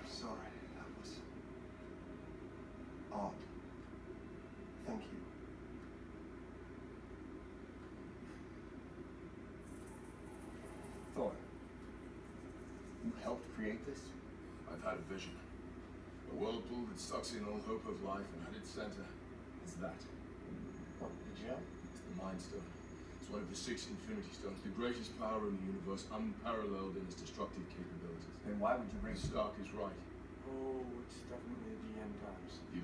Sorry, that was odd. Thank you. Thor, you helped create this? I've had a vision. A whirlpool that sucks in all hope of life, and at its center is that. What, the gem? It's the Mind Stone. It's one of the 6 Infinity Stones, the greatest power in the universe, unparalleled in its destructive capabilities. Then why would you bring Stark is right. Oh, it's definitely the end times. The